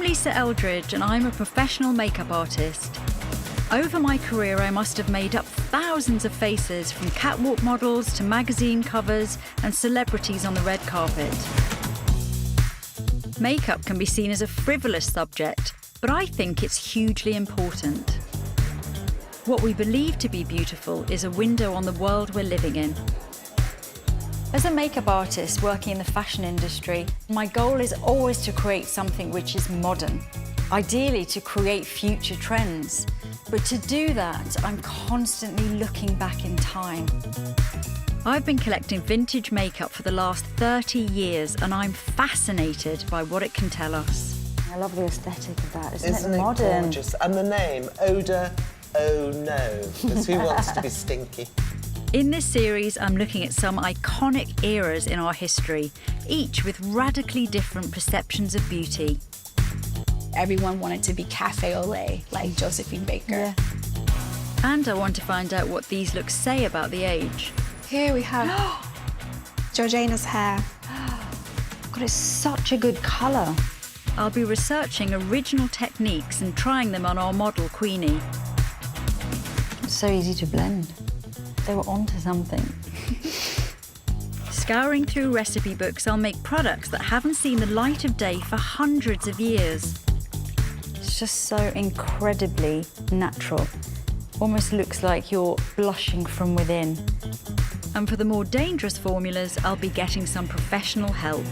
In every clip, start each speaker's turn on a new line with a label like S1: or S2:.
S1: Lisa Eldridge and I'm a professional makeup artist. Over my career, I must have made up thousands of faces, from catwalk models to magazine covers and celebrities on the red carpet. Makeup can be seen as a frivolous subject, but I think it's hugely important. What we believe to be beautiful is a window on the world we're living in. As a makeup artist working in the fashion industry, my goal is always to create something which is modern, ideally to create future trends. But to do that, I'm constantly looking back in time. I've been collecting vintage makeup for the last 30 years and I'm fascinated by what it can tell us.
S2: I love the aesthetic of that,
S3: Isn't it
S2: modern?
S3: Gorgeous? And the name, Odour, oh no, because who wants to be stinky?
S1: In this series, I'm looking at some iconic eras in our history, each with radically different perceptions of beauty.
S4: Everyone wanted to be cafe au lait, like Josephine Baker.
S2: Yeah.
S1: And I want to find out what these looks say about the age.
S4: Here we have Georgina's hair.
S2: God, it's such a good colour.
S1: I'll be researching original techniques and trying them on our model, Queenie.
S2: It's so easy to blend. They were onto something.
S1: Scouring through recipe books, I'll make products that haven't seen the light of day for hundreds of years.
S2: It's just so incredibly natural. Almost looks like you're blushing from within.
S1: And for the more dangerous formulas, I'll be getting some professional help.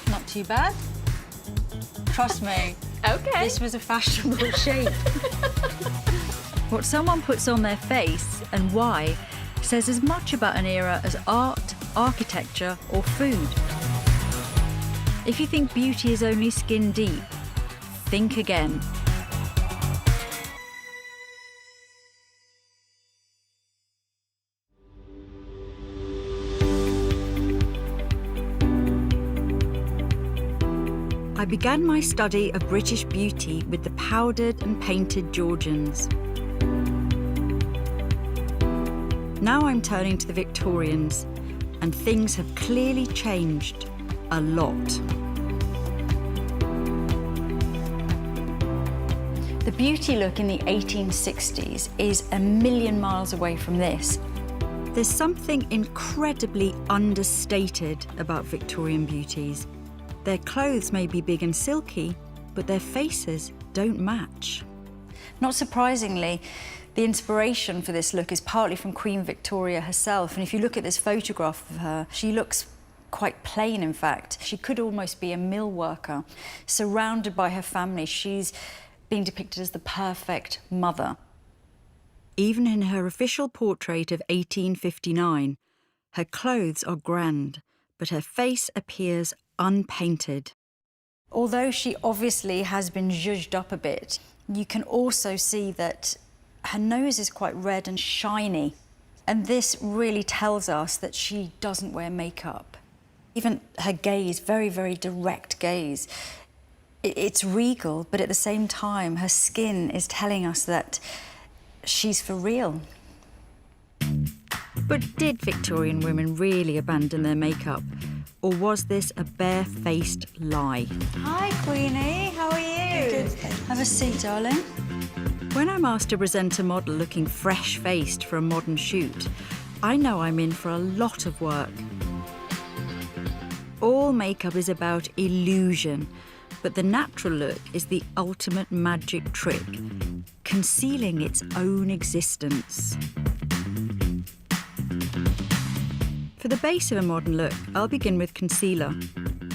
S2: Not too bad. Trust me.
S4: Okay.
S2: This was a fashionable shape.
S1: What someone puts on their face and why says as much about an era as art, architecture, or food. If you think beauty is only skin deep, think again. I began my study of British beauty with the powdered and painted Georgians. Now I'm turning to the Victorians, and things have clearly changed a lot. The beauty look in the 1860s is a million miles away from this. There's something incredibly understated about Victorian beauties. Their clothes may be big and silky, but their faces don't match. Not surprisingly, the inspiration for this look is partly from Queen Victoria herself. And if you look at this photograph of her, she looks quite plain, in fact. She could almost be a mill worker. Surrounded by her family, she's being depicted as the perfect mother. Even in her official portrait of 1859, her clothes are grand, but her face appears unpainted. Although she obviously has been zhuzhed up a bit, you can also see that her nose is quite red and shiny. And this really tells us that she doesn't wear makeup. Even her gaze, very, very direct gaze. It's regal, but at the same time, her skin is telling us that she's for real. But did Victorian women really abandon their makeup? Or was this a bare-faced lie? Hi, Queenie. How are you?
S4: Good.
S1: Have a seat, darling. When I'm asked to present a model looking fresh-faced for a modern shoot, I know I'm in for a lot of work. All makeup is about illusion, but the natural look is the ultimate magic trick, concealing its own existence. For the base of a modern look, I'll begin with concealer,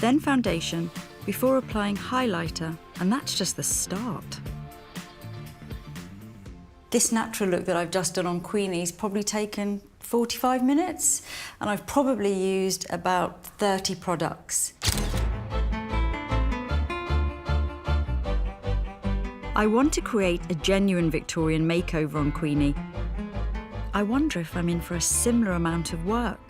S1: then foundation, before applying highlighter, and that's just the start. This natural look that I've just done on Queenie's probably taken 45 minutes, and I've probably used about 30 products. I want to create a genuine Victorian makeover on Queenie. I wonder if I'm in for a similar amount of work.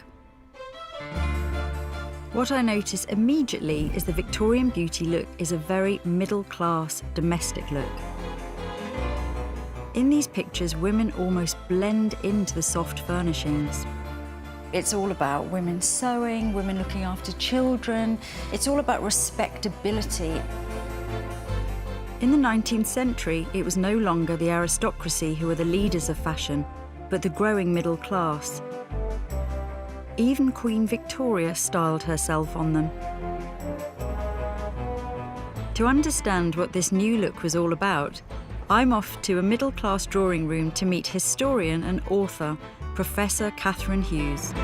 S1: What I notice immediately is the Victorian beauty look is a very middle-class, domestic look. In these pictures, women almost blend into the soft furnishings.
S2: It's all about women sewing, women looking after children. It's all about respectability.
S1: In the 19th century, it was no longer the aristocracy who were the leaders of fashion, but the growing middle class. Even Queen Victoria styled herself on them. To understand what this new look was all about, I'm off to a middle-class drawing room to meet historian and author, Professor Catherine Hughes.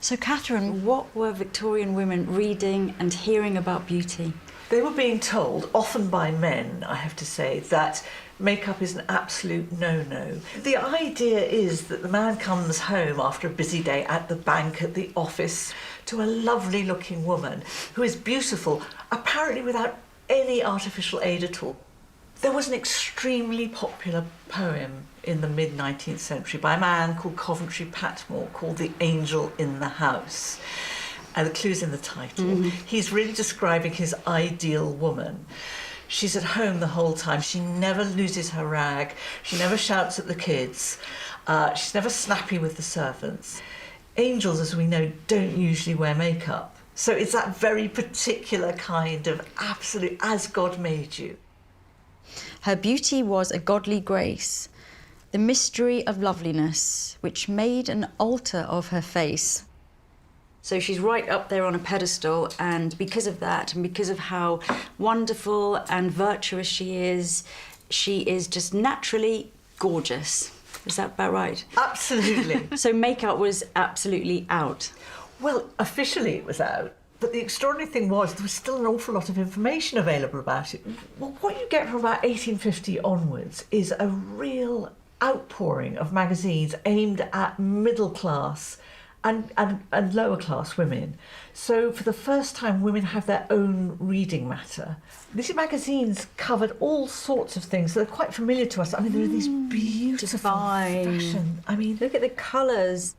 S2: So, Catherine, what were Victorian women reading and hearing about beauty?
S5: They were being told, often by men, I have to say, that makeup is an absolute no-no. The idea is that the man comes home after a busy day at the bank, at the office, to a lovely-looking woman who is beautiful, apparently without any artificial aid at all. There was an extremely popular poem in the mid-19th century by a man called Coventry Patmore called The Angel in the House. And the clue's in the title. He's really describing his ideal woman. She's at home the whole time. She never loses her rag. She never shouts at the kids. She's never snappy with the servants. Angels, as we know, don't usually wear makeup. So it's that very particular kind of absolute as God made you.
S2: Her beauty was a godly grace, the mystery of loveliness, which made an altar of her face. So she's right up there on a pedestal, and because of that, and because of how wonderful and virtuous she is just naturally gorgeous. Is that about right?
S5: Absolutely.
S2: So makeup was absolutely out.
S5: Well, officially it was out. But the extraordinary thing was there was still an awful lot of information available about it. Well, what you get from about 1850 onwards is a real outpouring of magazines aimed at middle class and lower class women. So for the first time, women have their own reading matter. These magazines covered all sorts of things that are quite familiar to us. I mean, there are these beautiful fashion. I mean,
S2: Look at the colours.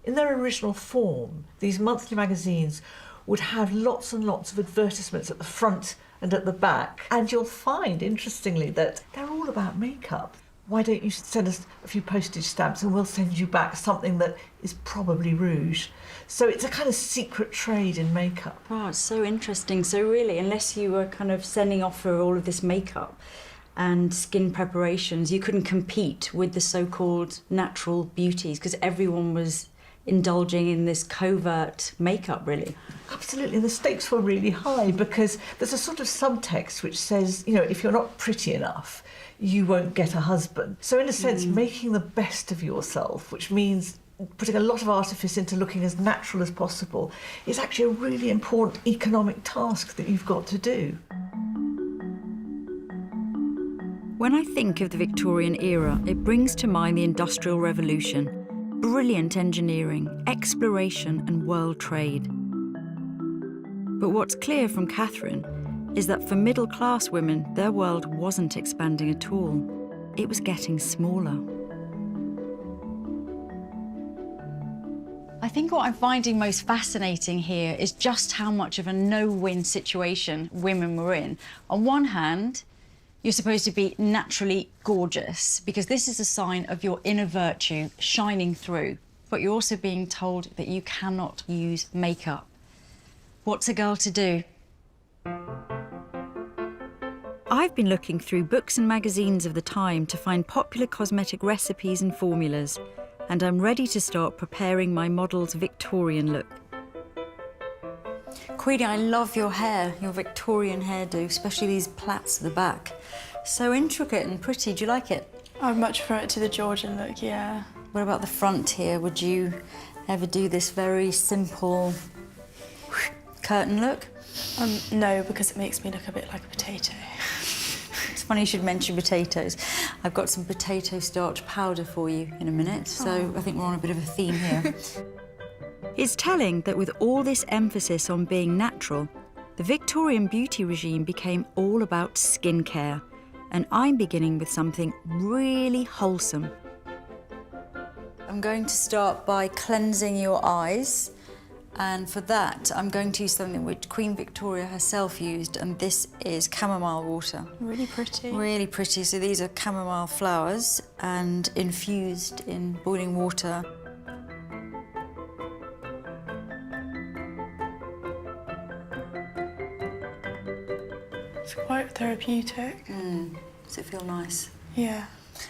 S5: in their original form, these monthly magazines would have lots and lots of advertisements at the front and at the back. And you'll find, interestingly, that they're all about makeup. Why don't you send us a few postage stamps and we'll send you back something that is probably rouge. So it's a kind of secret trade in makeup.
S2: Wow, it's so interesting. So really, unless you were kind of sending off for all of this makeup and skin preparations, you couldn't compete with the so-called natural beauties because everyone was indulging in this covert makeup, really.
S5: Absolutely, the stakes were really high because there's a sort of subtext which says, you know, if you're not pretty enough, you won't get a husband. So in a sense, making the best of yourself, which means putting a lot of artifice into looking as natural as possible, is actually a really important economic task that you've got to do.
S1: When I think of the Victorian era, it brings to mind the Industrial Revolution, brilliant engineering, exploration and world trade. But what's clear from Catherine is that for middle-class women, their world wasn't expanding at all. It was getting smaller.
S2: I think what I'm finding most fascinating here is just how much of a no-win situation women were in. On one hand, you're supposed to be naturally gorgeous because this is a sign of your inner virtue shining through. But you're also being told that you cannot use makeup. What's a girl to do?
S1: I've been looking through books and magazines of the time to find popular cosmetic recipes and formulas, and I'm ready to start preparing my model's Victorian look.
S2: Queenie, I love your hair, your Victorian hairdo, especially these plaits at the back. So intricate and pretty. Do you like it?
S6: I'd much prefer it to the Georgian look, yeah.
S2: What about the front here? Would you ever do this very simple curtain look?
S6: No, because it makes me look a bit like a potato.
S2: It's funny you should mention potatoes. I've got some potato starch powder for you in a minute, so I think we're on a bit of a theme here.
S1: It's telling that with all this emphasis on being natural, the Victorian beauty regime became all about skincare, and I'm beginning with something really wholesome.
S2: I'm going to start by cleansing your eyes, and for that I'm going to use something which Queen Victoria herself used, and this is chamomile water.
S6: Really pretty.
S2: Really pretty. So these are chamomile flowers and infused in boiling water.
S6: quite therapeutic.
S2: Does it feel nice?
S6: Yeah.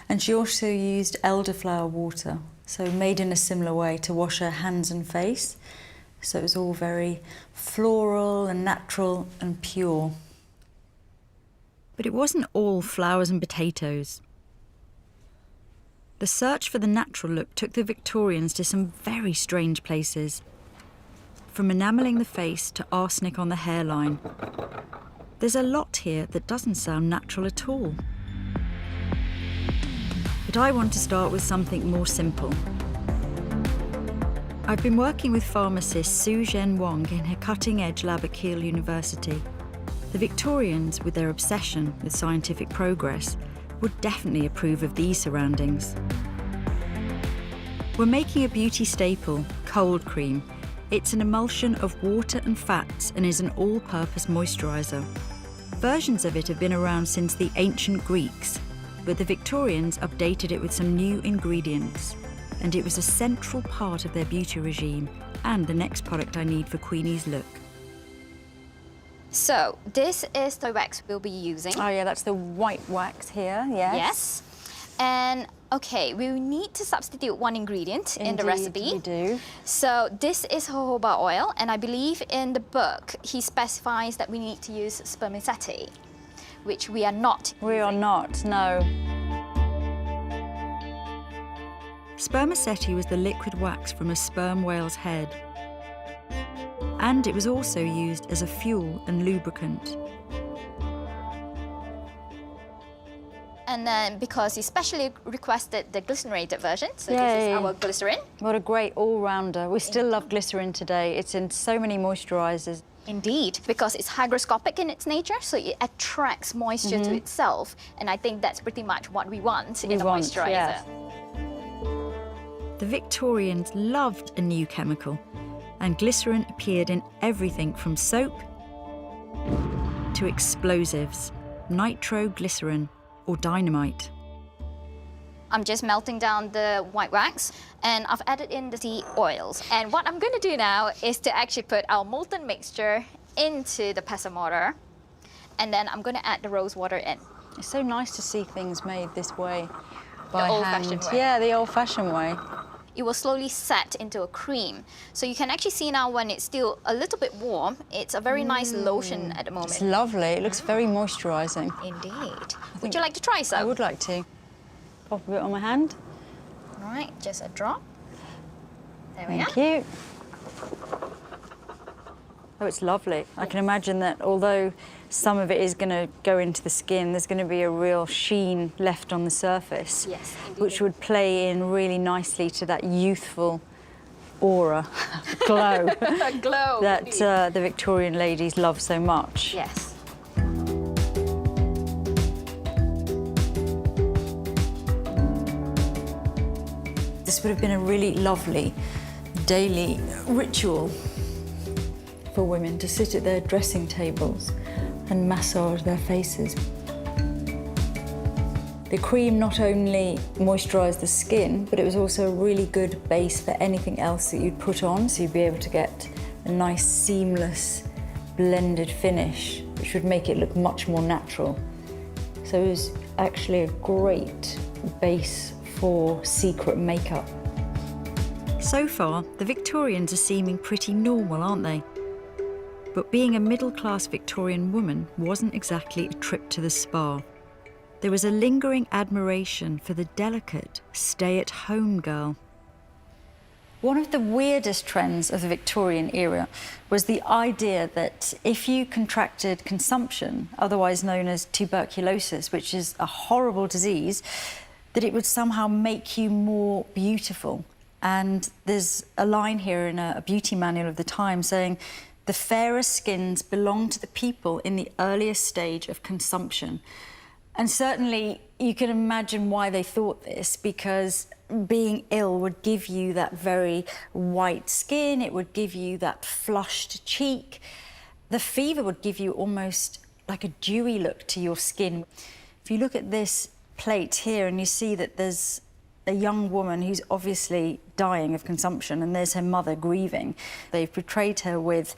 S2: And she also used elderflower water, so made in a similar way, to wash her hands and face. So it was all very floral and natural and pure. But it wasn't all flowers and potatoes. The search for the natural look took the Victorians to some very strange places. From enamelling the face to arsenic on the hairline. There's a lot here that doesn't sound natural at all. But I want to start with something more simple. I've been working with pharmacist Su Zhen Wang in her cutting-edge lab at Keele University. The Victorians, with their obsession with scientific progress, would definitely approve of these surroundings. We're making a beauty staple, cold cream. It's an emulsion of water and fats and is an all-purpose moisturiser. Versions of it have been around since the ancient Greeks, but the Victorians updated it with some new ingredients. And it was a central part of their beauty regime and the next product I need for Queenie's look.
S7: So this is the wax we'll be using.
S2: Oh yeah, that's the white wax here, yes.
S7: Yes. And okay, we need to substitute one ingredient in the recipe.
S2: We do.
S7: So this is jojoba oil, and I believe in the book he specifies that we need to use spermaceti, which we are not.
S2: We are not, no. Spermaceti was the liquid wax from a sperm whale's head. And it was also used as a fuel and lubricant.
S7: And then because he specially requested the glycerinated version, so this
S2: Yay.
S7: is our glycerin.
S2: What a great all-rounder. We still love glycerin today. It's in so many moisturisers.
S7: Indeed, because it's hygroscopic in its nature, so it attracts moisture to itself. And I think that's pretty much what we want in a moisturiser.
S2: Yes. The Victorians loved a new chemical, and glycerin appeared in everything from soap to explosives, nitroglycerin or dynamite.
S7: I'm just melting down the white wax, and I've added in the oils. And what I'm going to do now is to actually put our molten mixture into the pestle mortar, and then I'm going to add the rose water in.
S2: It's so nice to see things made this way by
S7: The
S2: hand.
S7: old-fashioned way.
S2: Yeah, the old-fashioned way.
S7: It will slowly set into a cream. So you can actually see now when it's still a little bit warm, it's a very nice lotion at the moment.
S2: It's lovely. It looks very moisturising.
S7: Indeed. Would you like to try some?
S2: I would like to. Pop a bit on my hand.
S7: All right, just a drop. There we
S2: Thank
S7: are.
S2: you. Oh, it's lovely. I can imagine that although some of it is going to go into the skin, there's going to be a real sheen left on the surface.
S7: Yes, indeed.
S2: Which would play in really nicely to that youthful aura, glow,
S7: A glow.
S2: that
S7: indeed.
S2: the Victorian ladies love so much.
S7: Yes.
S2: This would have been a really lovely daily ritual for women to sit at their dressing tables and massage their faces. The cream not only moisturised the skin, but it was also a really good base for anything else that you'd put on, so you'd be able to get a nice seamless blended finish, which would make it look much more natural. So it was actually a great base for secret makeup. So far, the Victorians are seeming pretty normal, aren't they? But being a middle-class Victorian woman wasn't exactly a trip to the spa. There was a lingering admiration for the delicate, stay-at-home girl. One of the weirdest trends of the Victorian era was the idea that if you contracted consumption, otherwise known as tuberculosis, which is a horrible disease, that it would somehow make you more beautiful. And there's a line here in a beauty manual of the time saying, "The fairest skins belong to the people in the earliest stage of consumption." And certainly you can imagine why they thought this, because being ill would give you that very white skin, it would give you that flushed cheek. The fever would give you almost like a dewy look to your skin. If you look at this plate here and you see that there's a young woman who's obviously dying of consumption and there's her mother grieving. They've portrayed her with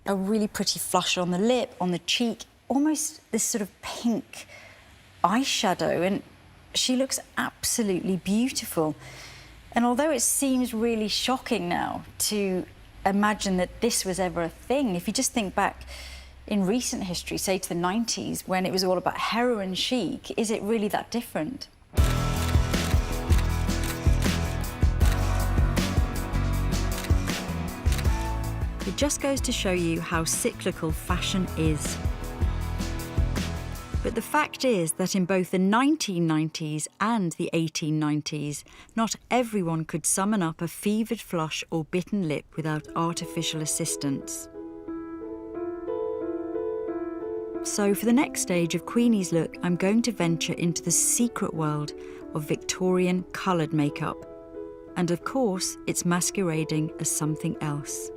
S2: a really pretty flush on the lip, on the cheek,
S1: almost this sort of pink eyeshadow, and she looks absolutely beautiful. And although it seems really shocking now to imagine that this was ever a thing, if you just think back in recent history, say to the 90s, when it was all about heroin chic, is it really that different? It just goes to show you how cyclical fashion is. But the fact is that in both the 1990s and the 1890s, not everyone could summon up a fevered flush or bitten lip without artificial assistance. So for the next stage of Queenie's look, I'm going to venture into the secret world of Victorian coloured makeup. And of course, it's masquerading as something else.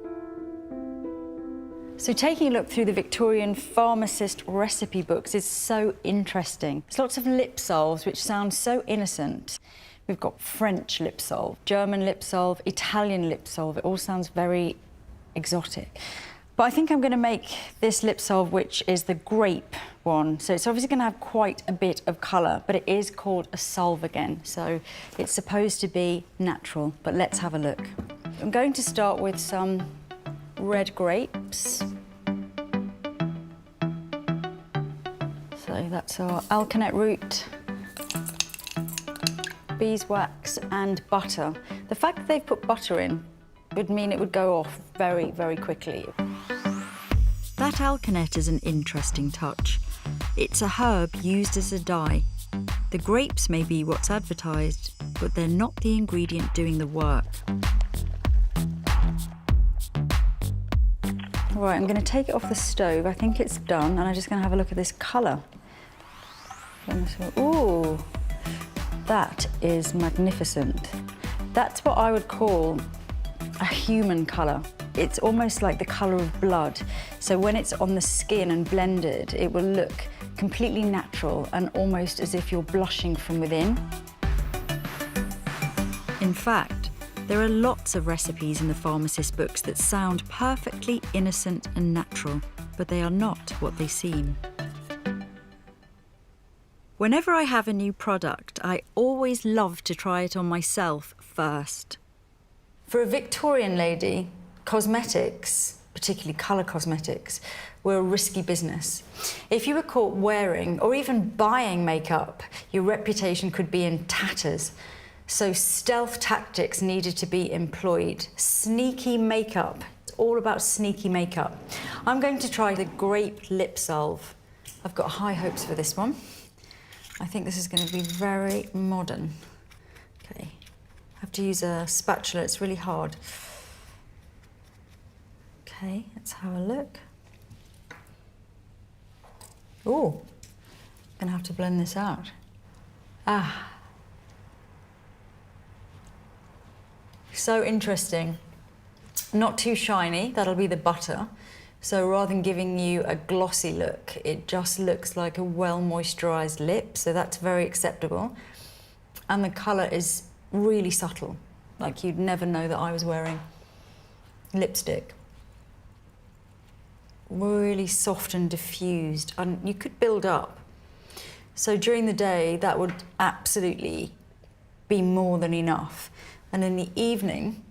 S1: So taking a look through the Victorian pharmacist recipe books is so interesting. There's lots of lip salves which sound so innocent. We've got French lip salve, German lip salve, Italian lip salve. It all sounds very exotic. But I think I'm going to make this lip salve, which is the grape one. So it's obviously going to have quite a bit of colour, but it is called a salve again. So it's supposed to be natural, but let's have a look. I'm going to start with some red grapes. So that's our alkanet root, beeswax and butter. The fact that they've put butter in would mean it would go off very, very quickly. That alkanet is an interesting touch. It's a herb used as a dye. The grapes may be what's advertised, but they're not the ingredient doing the work. Right, I'm going to take it off the stove. I think it's done, and I'm just going to have a look at this colour. Ooh, that is magnificent. That's what I would call a human colour. It's almost like the colour of blood. So when it's on the skin and blended, it will look completely natural and almost as if you're blushing from within. In fact, there are lots of recipes in the pharmacist books that sound perfectly innocent and natural, but they are not what they seem. Whenever I have a new product, I always love to try it on myself first. For a Victorian lady, cosmetics, particularly colour cosmetics, were a risky business. If you were caught wearing or even buying makeup, your reputation could be in tatters. So stealth tactics needed to be employed. Sneaky makeup. It's all about sneaky makeup. I'm going to try the grape lip salve. I've got high hopes for this one. I think this is going to be very modern. Okay. I have to use a spatula, it's really hard. Okay, let's have a look. Ooh, I'm gonna have to blend this out. Ah. So interesting. Not too shiny, that'll be the butter. So rather than giving you a glossy look, it just looks like a well-moisturised lip, so that's very acceptable. And the colour is really subtle, like you'd never know that I was wearing lipstick. Really soft and diffused, and you could build up. So during the day, that would absolutely be more than enough. And in the evening,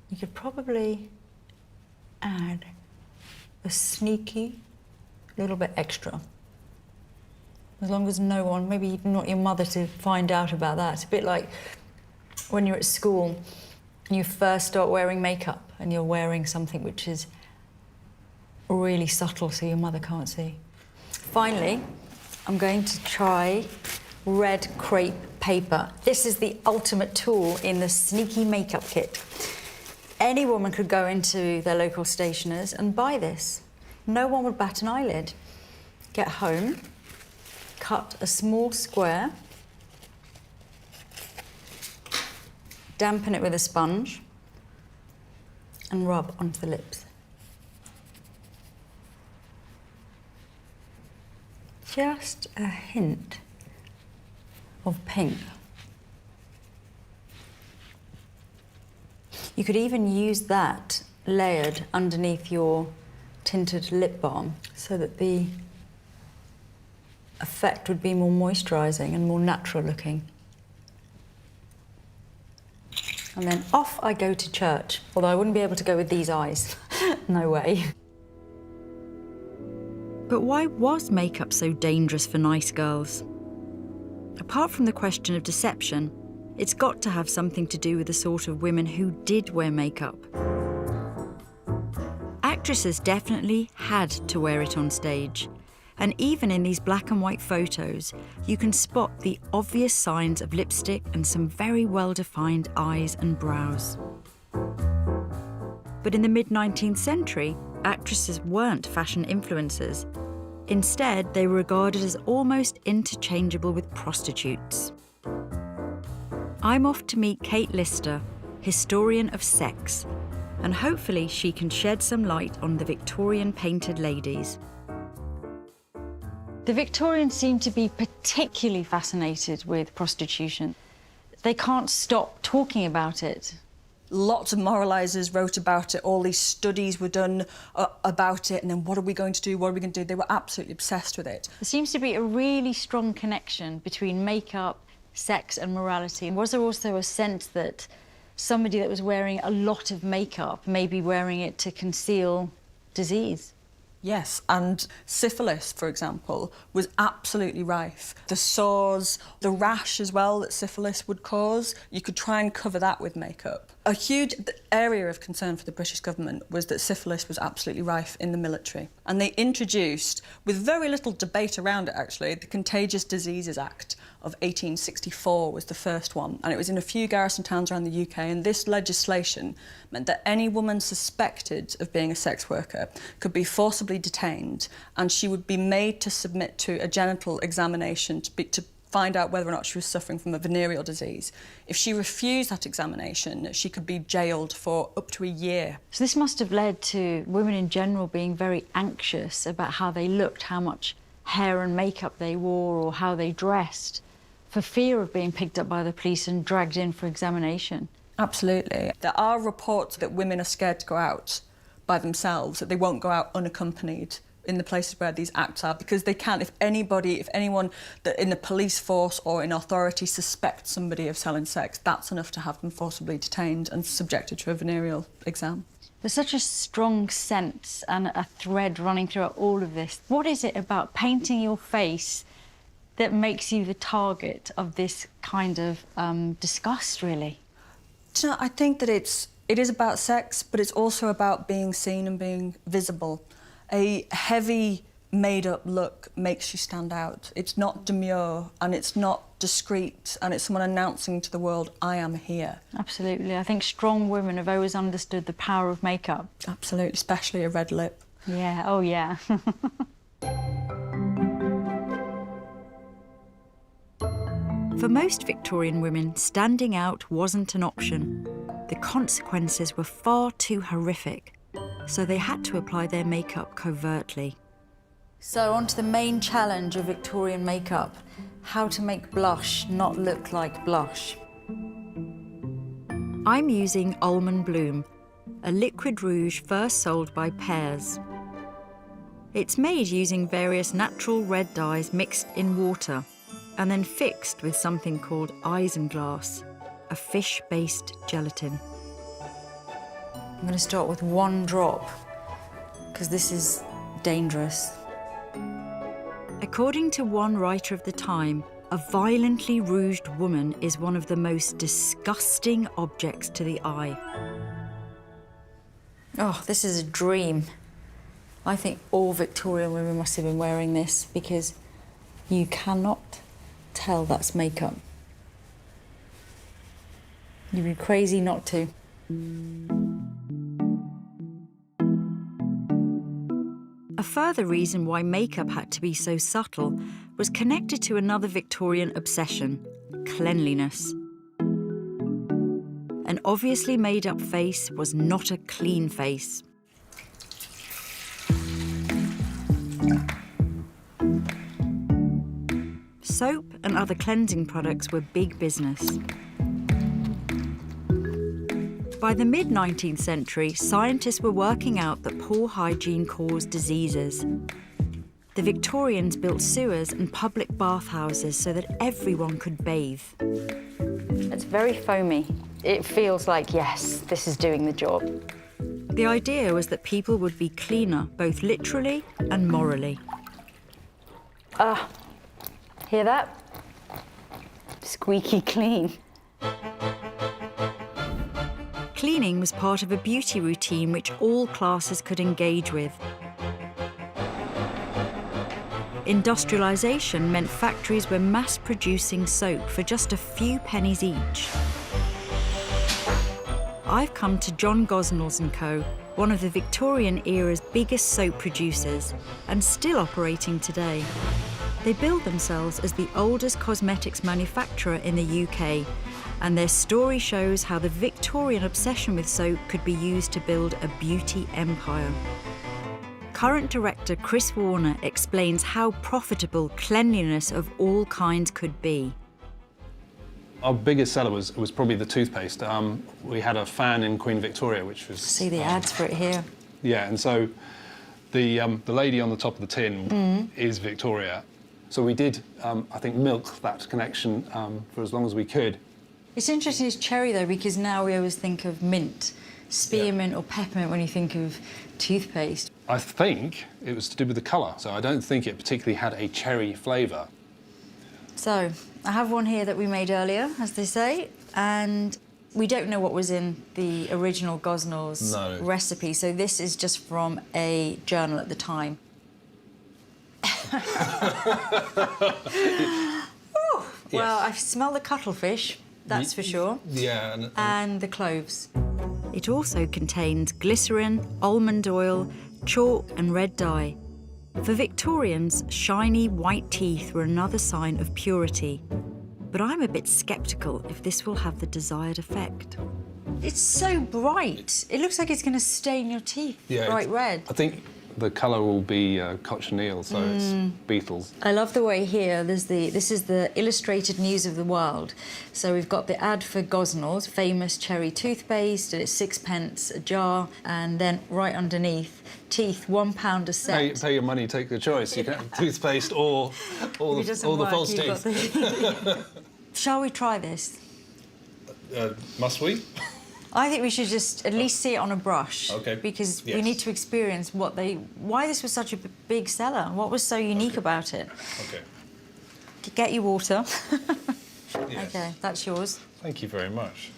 S1: you could probably add a sneaky little bit extra. As long as no one, maybe not your mother to find out about that. It's a bit like when you're at school and you first start wearing makeup and you're wearing something which is really subtle so your mother can't see. Finally, I'm going to try red crepe paper. This is the ultimate tool in the sneaky makeup kit. Any woman could go into their local stationers and buy this. No one would bat an eyelid. Get home, cut a small square, dampen it with a sponge, and rub onto the lips. Just a hint of pink. You could even use that layered underneath your tinted lip balm so that the
S2: effect would be more moisturising and more natural looking. And then off I go to church, although I wouldn't be able to go with these eyes. No way. But why was makeup so dangerous for nice girls? Apart from the question of deception, it's got to have something to do with the sort of women who did wear makeup. Actresses definitely had to wear it on stage. And even in these black and white photos, you can spot the obvious signs of lipstick and some very well-defined eyes and brows. But in the mid-19th century, actresses weren't fashion influencers. Instead, they were regarded as almost interchangeable with prostitutes. I'm off to meet Kate Lister, historian of sex, and hopefully she can shed some light on the Victorian painted ladies. The Victorians seem to be particularly fascinated with prostitution. They can't stop talking about it.
S8: Lots of moralisers wrote about it, all these studies were done about it, and then what are we going to do, what are we going to do? They were absolutely obsessed with it.
S2: There seems to be a really strong connection between makeup, sex and morality. Was there also a sense that somebody that was wearing a lot of makeup may be wearing it to conceal disease?
S8: Yes, and syphilis, for example, was absolutely rife. The sores, the rash as well that syphilis would cause, you could try and cover that with makeup. A huge area of concern for the British government was that syphilis was absolutely rife in the military. And they introduced, with very little debate around it actually, the Contagious Diseases Act of 1864 was the first one, and it was in a few garrison towns around the UK, and this legislation meant that any woman suspected of being a sex worker could be forcibly detained, and she would be made to submit to a genital examination to find out whether or not she was suffering from a venereal disease. If she refused that examination, she could be jailed for up to a year.
S2: So this must have led to women in general being very anxious about how they looked, how much hair and makeup they wore or how they dressed, for fear of being picked up by the police and dragged in for examination.
S8: Absolutely. There are reports that women are scared to go out by themselves, that they won't go out unaccompanied in the places where these acts are, because they can't, if anyone that in the police force or in authority suspects somebody of selling sex, that's enough to have them forcibly detained and subjected to a venereal exam.
S2: There's such a strong sense and a thread running throughout all of this. What is it about painting your face that makes you the target of this kind of disgust, really?
S8: Do you know, I think that it is about sex, but it's also about being seen and being visible. A heavy, made-up look makes you stand out. It's not demure and it's not discreet, and it's someone announcing to the world, I am here.
S2: Absolutely. I think strong women have always understood the power of makeup.
S8: Absolutely, especially a red lip.
S2: Yeah, oh yeah. For most Victorian women, standing out wasn't an option. The consequences were far too horrific, so they had to apply their makeup covertly. So on to the main challenge of Victorian makeup, how to make blush not look like blush. I'm using Almond Bloom, a liquid rouge first sold by Pears. It's made using various natural red dyes mixed in water and then fixed with something called isinglass, a fish-based gelatin. I'm going to start with one drop, because this is dangerous. According to one writer of the time, a violently rouged woman is one of the most disgusting objects to the eye. Oh, this is a dream. I think all Victorian women must have been wearing this, because you cannot tell that's makeup. You'd be crazy not to. A further reason why makeup had to be so subtle was connected to another Victorian obsession: cleanliness. An obviously made-up face was not a clean face. Soap and other cleansing products were big business. By the mid-19th century, scientists were working out that poor hygiene caused diseases.
S1: the Victorians built sewers and public bathhouses so that everyone could bathe.
S2: It's very foamy. It feels like, yes, this is doing the job.
S1: The idea was that people would be cleaner, both literally and morally.
S2: Hear that? Squeaky clean.
S1: Cleaning was part of a beauty routine which all classes could engage with. Industrialisation meant factories were mass-producing soap for just a few pennies each. I've come to John Gosnells & Co., one of the Victorian era's biggest soap producers, and still operating today. They billed themselves as the oldest cosmetics manufacturer in the UK, and their story shows how the Victorian obsession with soap could be used to build a beauty empire. Current director Chris Warner explains how profitable cleanliness of all kinds could be.
S9: Our biggest seller was probably the toothpaste. We had a fan in Queen Victoria, which was...
S2: See the ads for it here.
S9: Yeah, and so the lady on the top of the tin is Victoria. So we did, I think, milk that connection for as long as we could.
S2: It's interesting it's cherry, though, because now we always think of mint, spearmint or peppermint when you think of toothpaste.
S9: I think it was to do with the colour, so I don't think it particularly had a cherry flavour.
S2: So, I have one here that we made earlier, as they say, and we don't know what was in the original Gosnells recipe, so this is just from a journal at the time. Well, I smell the cuttlefish, that's for sure.
S9: Yeah.
S1: And the cloves. It also contains glycerin, almond oil, chalk and red dye. For Victorians, shiny white teeth were another sign of purity. But I'm a bit sceptical if this will have the desired effect.
S2: It's so bright. It looks like it's going to stain your teeth, bright red.
S9: I think the colour will be cochineal, so it's beetles.
S2: I love the way here, this is the illustrated news of the world. So we've got the ad for Gosnells, famous cherry toothpaste, and it's 6p a jar, and then right underneath, teeth, £1 a set.
S9: Pay your money, take the choice. You can have toothpaste or the false teeth.
S2: Shall we try this?
S9: Must we?
S2: I think we should just at least see it on a brush.
S9: Okay.
S2: Because we need to experience why this was such a big seller. What was so unique about it?
S9: Okay.
S2: Get your water.
S9: Yes.
S2: Okay, that's yours.
S9: Thank you very much.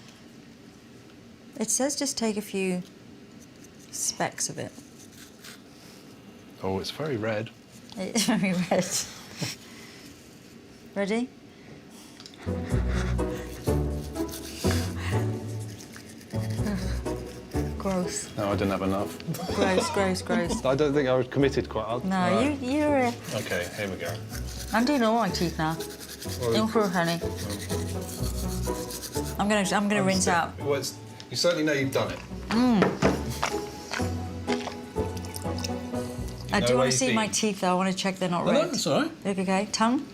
S2: It says just take a few specks of it.
S9: Oh, it's very red.
S2: It's very red. Ready? Gross.
S9: No, I didn't have enough.
S2: Gross.
S9: I don't think I was committed quite.
S2: No, you're...
S9: Okay, here we go.
S2: I'm doing all my teeth now. In for a honey. I'm gonna rinse out.
S9: Well, you certainly know you've done it.
S2: I do want to see my teeth, though. I want to check they're not red.
S9: No, that's all right.
S2: Look, okay. Tongue?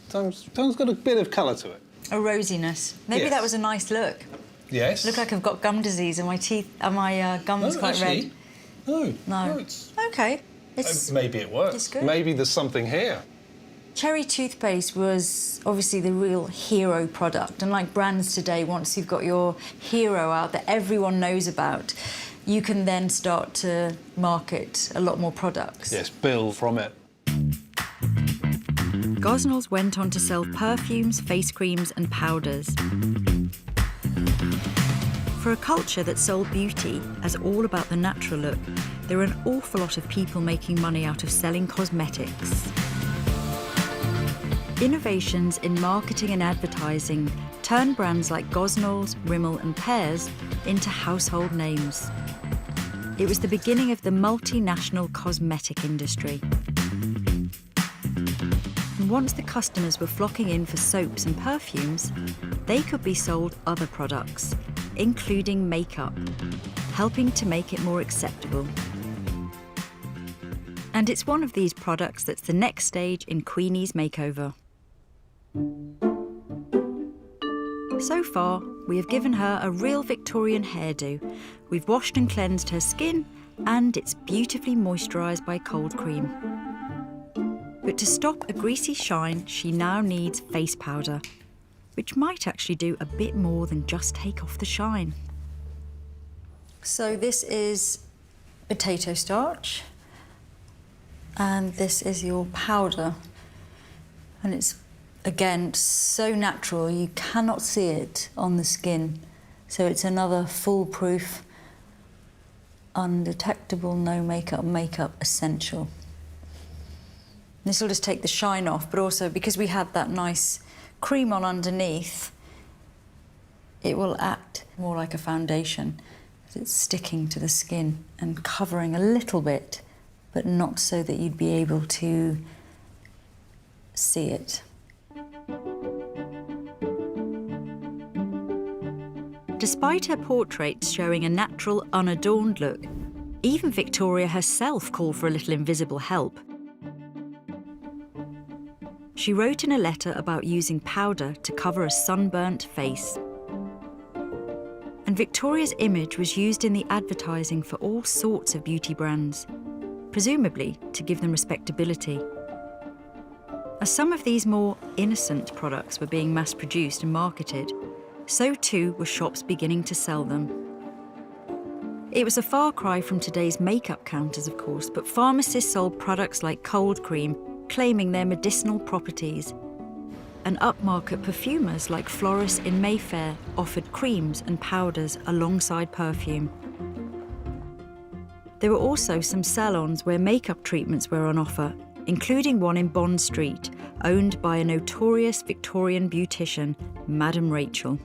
S9: Tongue's got a bit of colour to it.
S2: A rosiness. Maybe that was a nice look.
S9: Yes.
S2: Look like I've got gum disease and my teeth, my gums quite red.
S9: No.
S2: No.
S9: It's...
S2: Okay.
S9: Maybe it works.
S2: It's good.
S9: Maybe there's something here.
S1: Cherry toothpaste was obviously the real hero product, and like brands today, once you've got your hero out that everyone knows about, you can then start to market a lot more products.
S9: Yes, bill from it.
S1: Gosnells went on to sell perfumes, face creams and powders. For a culture that sold beauty as all about the natural look, there were an awful lot of people making money out of selling cosmetics. Innovations in marketing and advertising turned brands like Gosnells, Rimmel and Pears into household names. It was the beginning of the multinational cosmetic industry. And once the customers were flocking in for soaps and perfumes, they could be sold other products, including makeup, helping to make it more acceptable. And it's one of these products that's the next stage in Queenie's makeover. So far, we have given her a real Victorian hairdo. We've washed and cleansed her skin, and it's beautifully moisturised by cold cream. But to stop a greasy shine, she now needs face powder, which might actually do a bit more than just take off the shine. So this is potato starch, and this is your powder. And it's, again, so natural, you cannot see it on the skin. So it's another foolproof, undetectable, no makeup essential. This will just take the shine off, but also because we had that nice cream on underneath, it will act more like a foundation. It's sticking to the skin and covering a little bit, but not so that you'd be able to see it. Despite her portraits showing a natural, unadorned look, even Victoria herself called for a little invisible help. She wrote in a letter about using powder to cover a sunburnt face. And Victoria's image was used in the advertising for all sorts of beauty brands, presumably to give them respectability. As some of these more innocent products were being mass-produced and marketed, so too were shops beginning to sell them. It was a far cry from today's makeup counters, of course, but pharmacists sold products like cold cream, claiming their medicinal properties. And upmarket perfumers like florists in Mayfair offered creams and powders alongside perfume. There were also some salons where makeup treatments were on offer, including one in Bond Street, owned by a notorious Victorian beautician, Madame Rachel.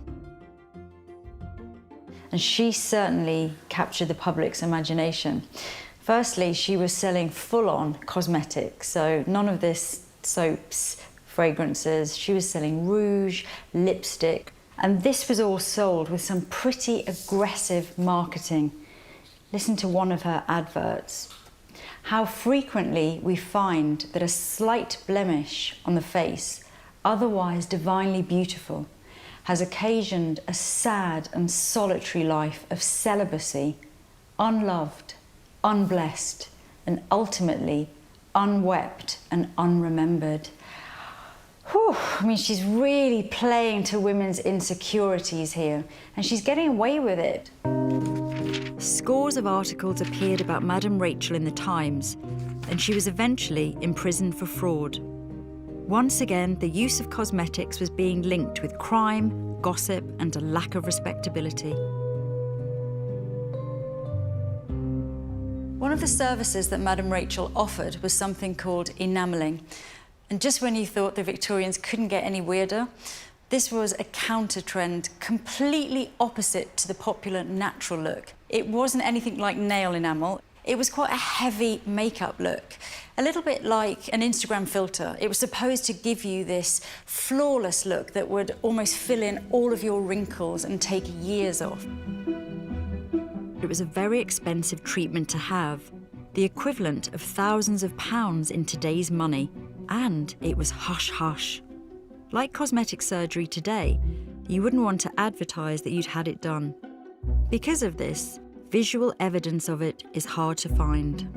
S1: And she certainly captured the public's imagination. Firstly, she was selling full-on cosmetics, so none of this soaps, fragrances. She was selling rouge, lipstick, and this was all sold with some pretty aggressive marketing. Listen to one of her adverts. How frequently we find that a slight blemish on the face, otherwise divinely beautiful, has occasioned a sad and solitary life of celibacy, unloved, unblessed, and ultimately unwept and unremembered. Whew, I mean, she's really playing to women's insecurities here, and she's getting away with it. Scores of articles appeared about Madame Rachel in the Times, and she was eventually imprisoned for fraud. Once again, the use of cosmetics was being linked with crime, gossip, and a lack of respectability. One of the services that Madame Rachel offered was something called enamelling. And just when you thought the Victorians couldn't get any weirder, this was a counter-trend completely opposite to the popular natural look. It wasn't anything like nail enamel. It was quite a heavy makeup look, a little bit like an Instagram filter. It was supposed to give you this flawless look that would almost fill in all of your wrinkles and take years off. It was a very expensive treatment to have, the equivalent of thousands of pounds in today's money, and it was hush-hush. Like cosmetic surgery today, you wouldn't want to advertise that you'd had it done. Because of this, visual evidence of it is hard to find.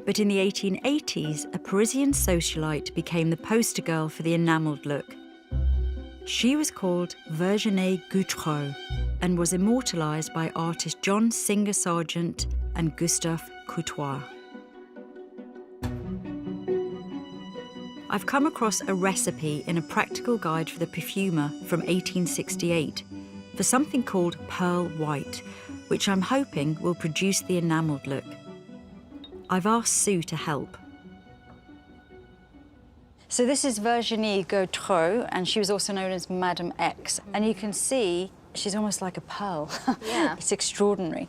S1: But in the 1880s, a Parisian socialite became the poster girl for the enamelled look. She was called Virginie Gautreau and was immortalised by artist John Singer Sargent and Gustave Couture. I've come across a recipe in a practical guide for the perfumer from 1868 for something called pearl white, which I'm hoping will produce the enamelled look. I've asked Sue to help. So this is Virginie Gautreau, and she was also known as Madame X. And you can see she's almost like a pearl.
S7: Yeah.
S1: It's extraordinary.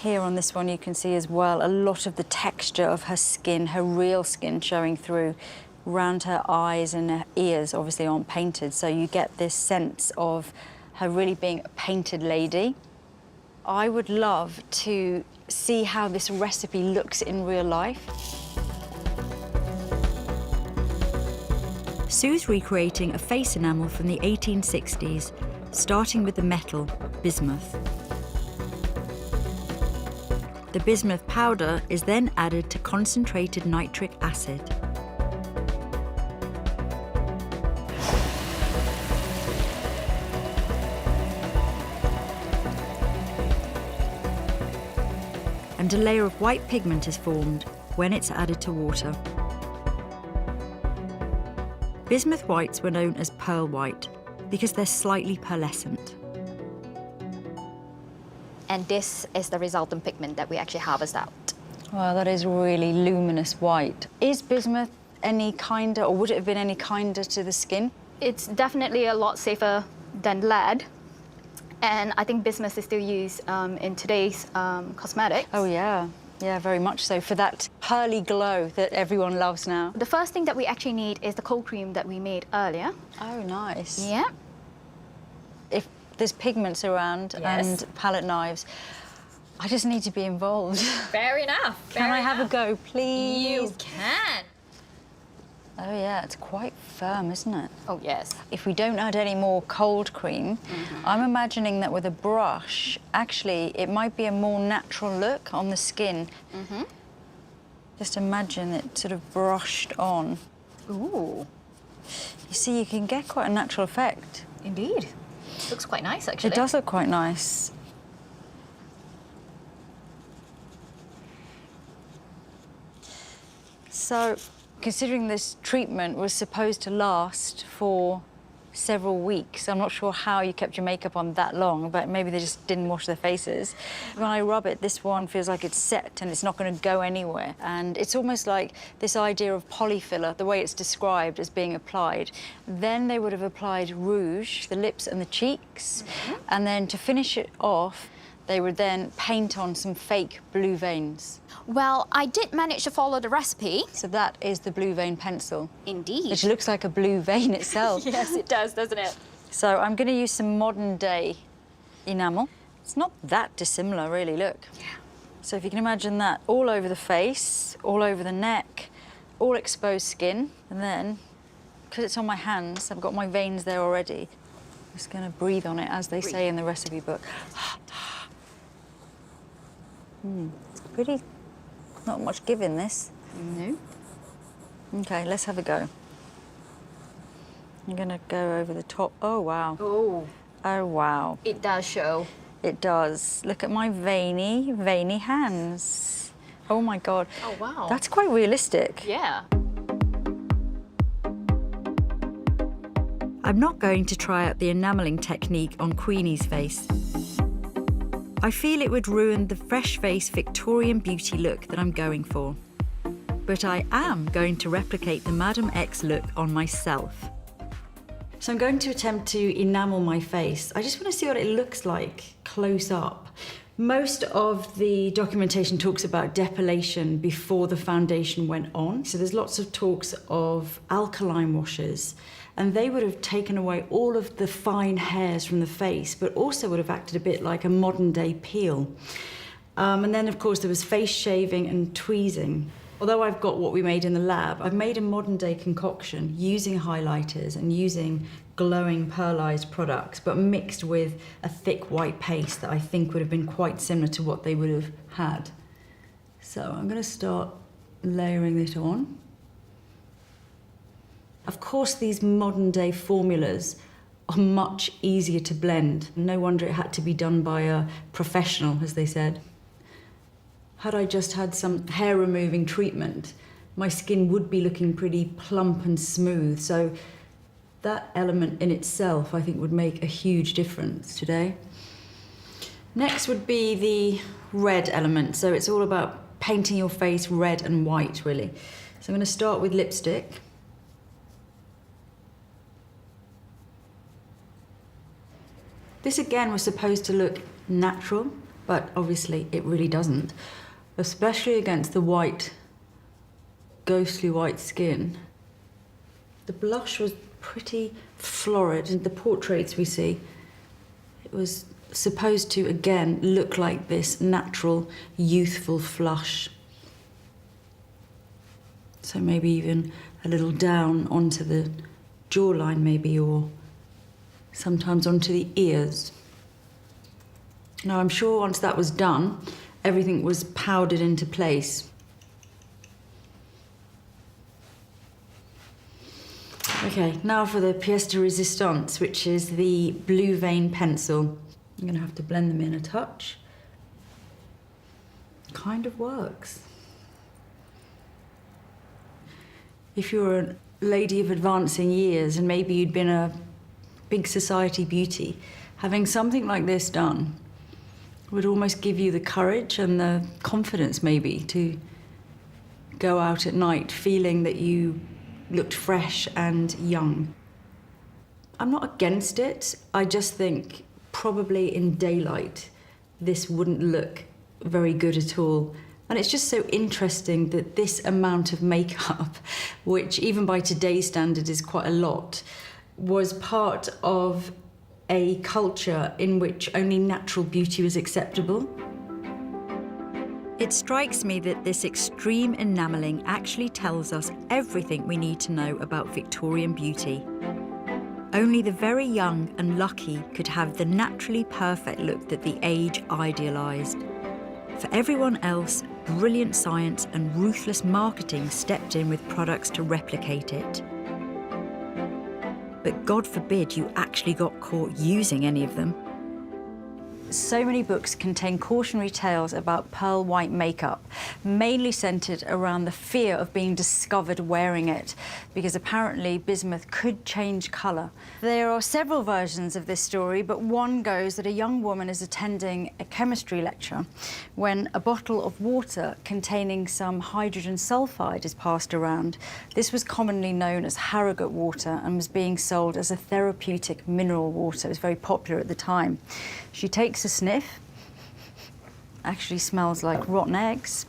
S1: Here on this one you can see as well a lot of the texture of her skin, her real skin showing through. Around her eyes and her ears obviously aren't painted, so you get this sense of her really being a painted lady. I would love to see how this recipe looks in real life. Sue's recreating a face enamel from the 1860s, starting with the metal bismuth. The bismuth powder is then added to concentrated nitric acid. and a layer of white pigment is formed when it's added to water. Bismuth whites were known as pearl white because they're slightly pearlescent.
S7: And this is the resultant pigment that we actually harvest out.
S2: Wow, that is really luminous white. Is bismuth any kinder, or would it have been any kinder to the skin?
S7: It's definitely a lot safer than lead. And I think bismuth is still used in today's cosmetics.
S2: Oh, yeah. Yeah, very much so, for that pearly glow that everyone loves now.
S7: The first thing that we actually need is the cold cream that we made earlier.
S2: Oh, nice.
S7: Yeah.
S2: If there's pigments around
S7: Yes.
S2: and palette knives, I just need to be involved.
S7: Fair enough.
S2: Can I have a go, please?
S7: You can.
S2: Oh, yeah, it's quite firm, isn't it?
S7: Oh, yes.
S2: If we don't add any more cold cream, I'm imagining that with a brush, actually, it might be a more natural look on the skin. Just imagine it sort of brushed on.
S7: Ooh.
S2: You see, you can get quite a natural effect.
S7: Indeed. Looks quite nice, actually.
S2: It does look quite nice. So, considering this treatment was supposed to last for several weeks, I'm not sure how you kept your makeup on that long, but maybe they just didn't wash their faces. When I rub it, this one feels like it's set and it's not going to go anywhere. And it's almost like this idea of polyfiller, the way it's described as being applied. Then they would have applied rouge, the lips and the cheeks, and then to finish it off, they would then paint on some fake blue veins.
S7: Well, I did manage to follow the recipe.
S2: So that is the blue vein pencil.
S7: Indeed.
S2: Which looks like a blue vein itself.
S7: Yes, it does, doesn't it?
S2: So I'm going to use some modern day enamel. It's not that dissimilar, really, look.
S7: Yeah.
S2: So if you can imagine that all over the face, all over the neck, all exposed skin, and then, because it's on my hands, I've got my veins there already. I'm just going to breathe on it, as they say in the recipe book. It's pretty, not much give in this.
S7: No.
S2: Okay, let's have a go. I'm gonna go over the top. Oh, wow.
S7: Oh.
S2: Oh, wow.
S7: It does show.
S2: It does. Look at my veiny, veiny hands. Oh, my God.
S7: Oh, wow.
S2: That's quite realistic.
S7: Yeah.
S1: I'm not going to try out the enamelling technique on Queenie's face. I feel it would ruin the fresh face Victorian beauty look that I'm going for. But I am going to replicate the Madam X look on myself. So I'm going to attempt to enamel my face. I just want to see what it looks like close up. Most of the documentation talks about depilation before the foundation went on. So there's lots of talks of alkaline washes, and they would have taken away all of the fine hairs from the face, but also would have acted a bit like a modern day peel. And then, of course, there was face shaving and tweezing. Although I've got what we made in the lab, I've made a modern day concoction using highlighters and using glowing pearlized products, but mixed with a thick white paste that I think would have been quite similar to what they would have had. So I'm going to start layering it on. Of course, these modern day formulas are much easier to blend. No wonder it had to be done by a professional, as they said. Had I just had some hair removing treatment, my skin would be looking pretty plump and smooth. So that element in itself, I think, would make a huge difference today. Next would be the red element. So it's all about painting your face red and white, really. So I'm going to start with lipstick. This again was supposed to look natural, but obviously it really doesn't, especially against the white, ghostly white skin. The blush was pretty florid. In the portraits we see, it was supposed to, again, look like this natural, youthful flush. So maybe even a little down onto the jawline, maybe, or sometimes onto the ears. Now, I'm sure once that was done, everything was powdered into place. Okay, now for the pièce de résistance, which is the blue vein pencil. I'm going to have to blend them in a touch.
S2: kind of works. If you're a lady of advancing years and maybe you'd been a big society beauty, having something like this done would almost give you the courage and the confidence maybe to go out at night feeling that you looked fresh and young. I'm not against it. I just think probably in daylight this wouldn't look very good at all. And it's just so interesting that this amount of makeup, which even by today's standard is quite a lot, was part of a culture in which only natural beauty was acceptable.
S1: It strikes me that this extreme enamelling actually tells us everything we need to know about Victorian beauty. Only the very young and lucky could have the naturally perfect look that the age idealised. For everyone else, brilliant science and ruthless marketing stepped in with products to replicate it. But God forbid you actually got caught using any of them.
S2: So many books contain cautionary tales about pearl white makeup, mainly centred around the fear of being discovered wearing it, because apparently bismuth could change colour. There are several versions of this story, but one goes that a young woman is attending a chemistry lecture when a bottle of water containing some hydrogen sulfide is passed around. This was commonly known as Harrogate water and was being sold as a therapeutic mineral water. It was very popular at the time. She takes a sniff, actually smells like rotten eggs,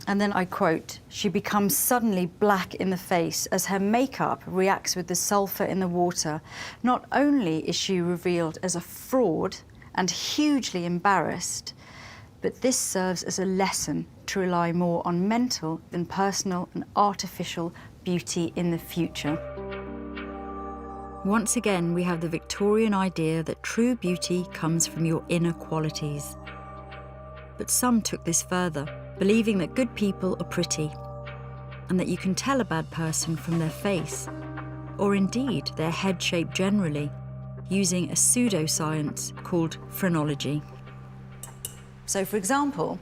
S2: and then I quote, "She becomes suddenly black in the face as her makeup reacts with the sulphur in the water. Not only is she revealed as a fraud and hugely embarrassed, but this serves as a lesson to rely more on mental than personal and artificial beauty in the future."
S1: Once again, we have the Victorian idea that true beauty comes from your inner qualities. But some took this further, believing that good people are pretty, and that you can tell a bad person from their face, or indeed their head shape generally, using a pseudoscience called phrenology.
S2: So, for example,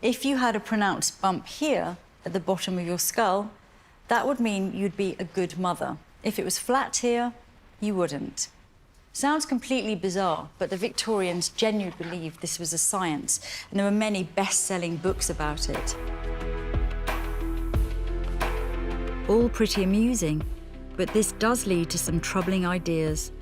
S2: if you had a pronounced bump here at the bottom of your skull, that would mean you'd be a good mother. If it was flat here, you wouldn't. Sounds completely bizarre, but the Victorians genuinely believed this was a science, and there were many best-selling books about it.
S1: All pretty amusing, but this does lead to some troubling ideas.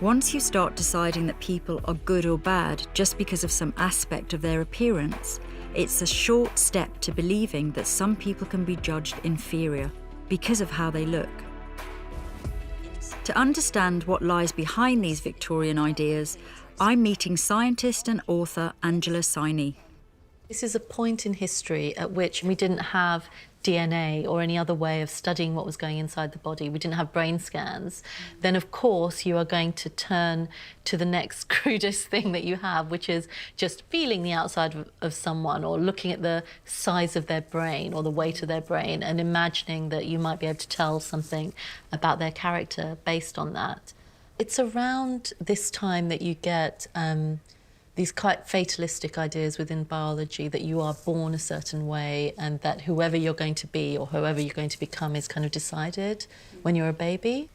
S1: Once you start deciding that people are good or bad just because of some aspect of their appearance, it's a short step to believing that some people can be judged inferior because of how they look. To understand what lies behind these Victorian ideas, I'm meeting scientist and author Angela Saini.
S10: This is a point in history at which we didn't have DNA or any other way of studying what was going inside the body. We didn't have brain scans. Then, of course, you are going to turn to the next crudest thing that you have, which is just feeling the outside of someone or looking at the size of their brain or the weight of their brain and imagining that you might be able to tell something about their character based on that. It's around this time that you get these quite fatalistic ideas within biology that you are born a certain way and that whoever you're going to be or whoever you're going to become is kind of decided when you're a baby.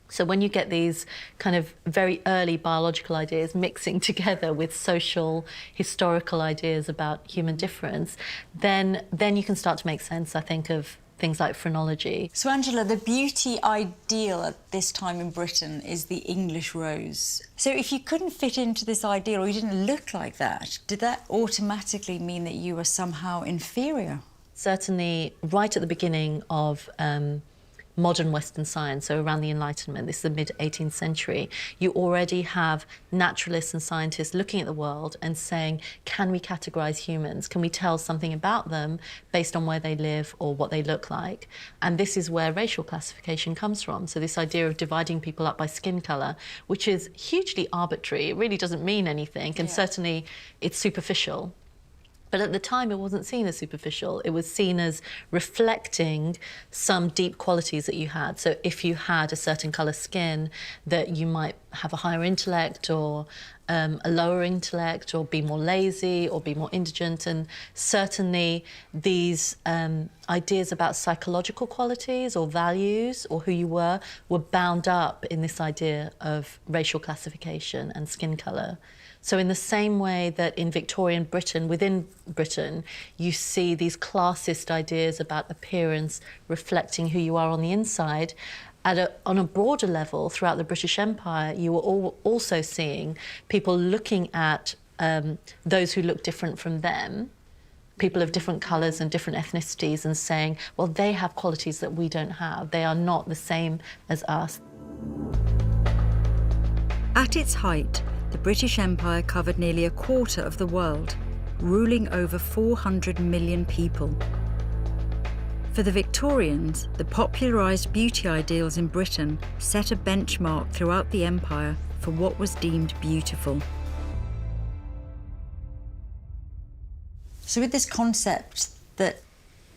S10: So when you get these kind of very early biological ideas mixing together with social, historical ideas about human difference, then you can start to make sense, I think, of things like phrenology.
S2: So, Angela, the beauty ideal at this time in Britain is the English rose. So if you couldn't fit into this ideal or you didn't look like that, did that automatically mean that you were somehow inferior?
S10: Certainly, right at the beginning of modern Western science, so around the Enlightenment, this is the mid-18th century, you already have naturalists and scientists looking at the world and saying, can we categorise humans? Can we tell something about them based on where they live or what they look like? And this is where racial classification comes from. So this idea of dividing people up by skin colour, which is hugely arbitrary, it really doesn't mean anything, and certainly it's superficial. But at the time, it wasn't seen as superficial. It was seen as reflecting some deep qualities that you had. So if you had a certain colour skin, that you might have a higher intellect or a lower intellect, or be more lazy or be more indigent. And certainly these ideas about psychological qualities or values or who you were bound up in this idea of racial classification and skin colour. So in the same way that in Victorian Britain, within Britain, you see these classist ideas about appearance reflecting who you are on the inside, on a broader level throughout the British Empire, you were also seeing people looking at those who look different from them, people of different colours and different ethnicities, and saying, well, they have qualities that we don't have. They are not the same as us.
S1: At its height, the British Empire covered nearly a quarter of the world, ruling over 400 million people. For the Victorians, the popularised beauty ideals in Britain set a benchmark throughout the empire for what was deemed beautiful.
S2: So with this concept that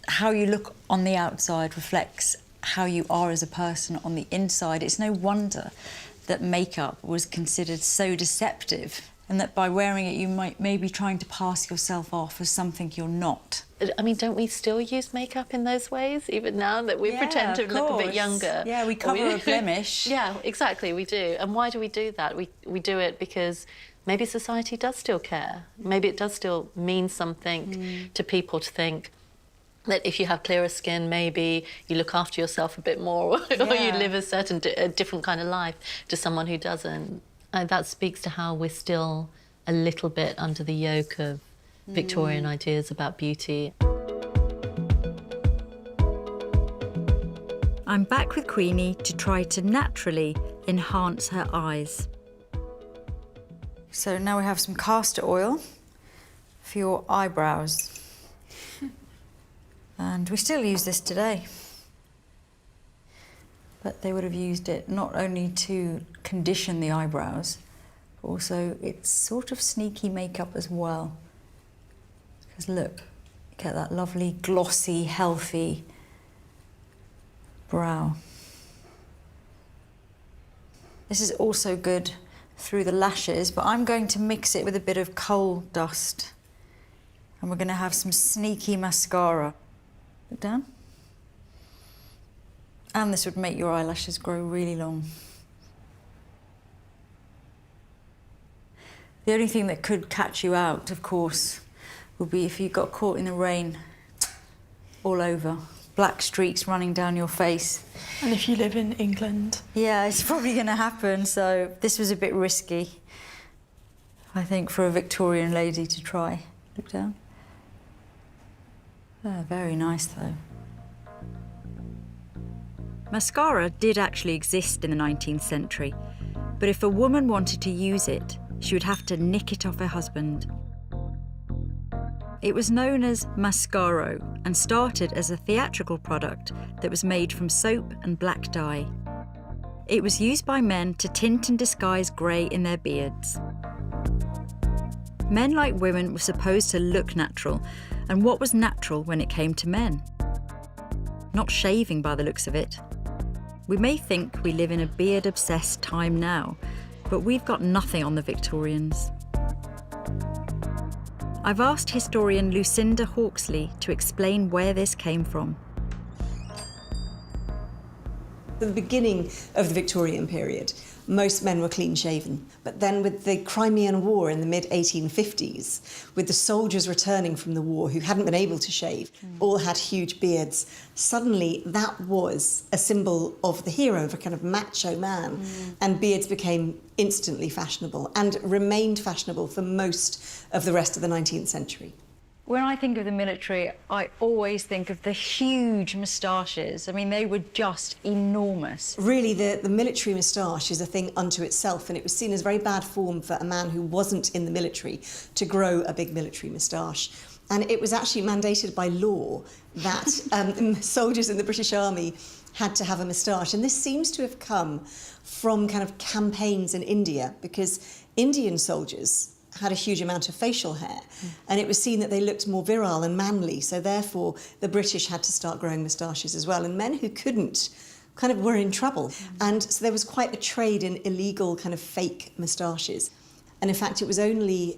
S2: how you look on the outside reflects how you are as a person on the inside, it's no wonder that makeup was considered so deceptive, and that by wearing it you may be trying to pass yourself off as something you're not.
S10: I mean, don't we still use makeup in those ways, even now that we pretend to look a bit younger?
S2: Yeah, we cover a blemish.
S10: Yeah, exactly, we do. And why do we do that? We do it because maybe society does still care. Maybe it does still mean something to people to think that if you have clearer skin, maybe you look after yourself a bit more, or you live a different kind of life to someone who doesn't. That speaks to how we're still a little bit under the yoke of Victorian ideas about beauty.
S1: I'm back with Queenie to try to naturally enhance her eyes.
S2: So now we have some castor oil for your eyebrows. And we still use this today. But they would have used it not only to condition the eyebrows, but also it's sort of sneaky makeup as well. Because look, you get that lovely, glossy, healthy brow. This is also good through the lashes, but I'm going to mix it with a bit of coal dust. And we're going to have some sneaky mascara. Look down. And this would make your eyelashes grow really long. The only thing that could catch you out, of course, would be if you got caught in the rain all over. Black streaks running down your face.
S6: And if you live in England.
S2: Yeah, it's probably going to happen, so this was a bit risky, I think, for a Victorian lady to try. Look down. Oh, very nice, though.
S1: Mascara did actually exist in the 19th century, but if a woman wanted to use it, she would have to nick it off her husband. It was known as mascaro and started as a theatrical product that was made from soap and black dye. It was used by men to tint and disguise grey in their beards. Men, like women, were supposed to look natural, and what was natural when it came to men? Not shaving by the looks of it. We may think we live in a beard-obsessed time now, but we've got nothing on the Victorians. I've asked historian Lucinda Hawksley to explain where this came from.
S11: At the beginning of the Victorian period, most men were clean-shaven. But then with the Crimean War in the mid-1850s, with the soldiers returning from the war who hadn't been able to shave, all had huge beards, suddenly that was a symbol of the hero, of a kind of macho man. And beards became instantly fashionable and remained fashionable for most of the rest of the 19th century.
S2: When I think of the military, I always think of the huge moustaches. I mean, they were just enormous.
S11: Really, the military moustache is a thing unto itself, and it was seen as very bad form for a man who wasn't in the military to grow a big military moustache. And it was actually mandated by law that soldiers in the British Army had to have a moustache. And this seems to have come from kind of campaigns in India, because Indian soldiers had a huge amount of facial hair, and it was seen that they looked more virile and manly, so therefore the British had to start growing moustaches as well. And men who couldn't kind of were in trouble. And so there was quite a trade in illegal kind of fake moustaches. And in fact, it was only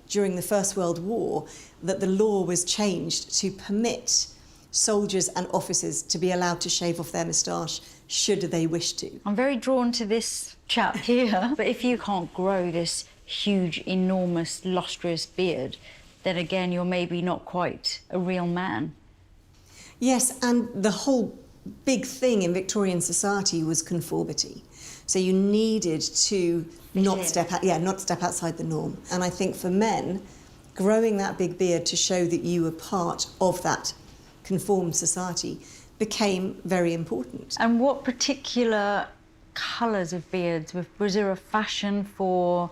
S11: during the First World War that the law was changed to permit soldiers and officers to be allowed to shave off their moustache should they wish to.
S2: I'm very drawn to this chap here, but if you can't grow this huge, enormous, lustrous beard, then again, you're maybe not quite a real man.
S11: Yes, and the whole big thing in Victorian society was conformity. So you needed to not step outside the norm. And I think for men, growing that big beard to show that you were part of that conformed society became very important.
S2: And what particular colours of beards? Was there a fashion for